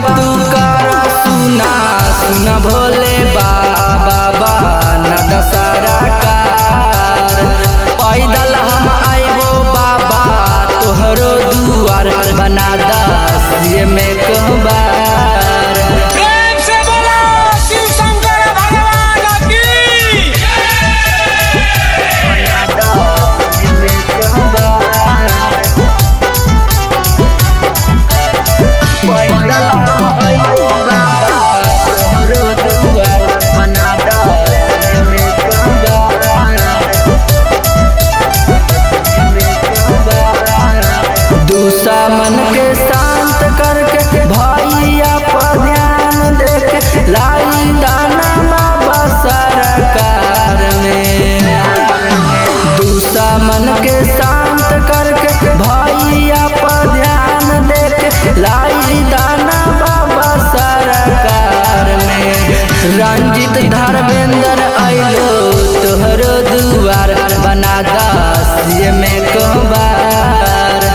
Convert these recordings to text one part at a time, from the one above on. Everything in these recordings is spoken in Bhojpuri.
तू कर सुना सुना भोले बाबा न दशहरा कार पैदल हम आइबो बाबा तोहरो दुआर बना दस में कहबार। प्रेम से बोलो शिव शंकर भगवान की। दुश्मन के शांत करके भैया पर ध्यान देके लाई दाना बाबा सरकार में। दुश्मन के शांत करके भैया पर ध्यान देके लाई दाना बाबा सरकार में। रंजित धर्मेंद्र आइलो तोहरो दुआर बना दस में कहबार।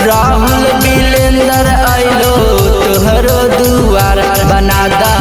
राहुल बिलेंदर आइलो तोहरो दुआर बना दस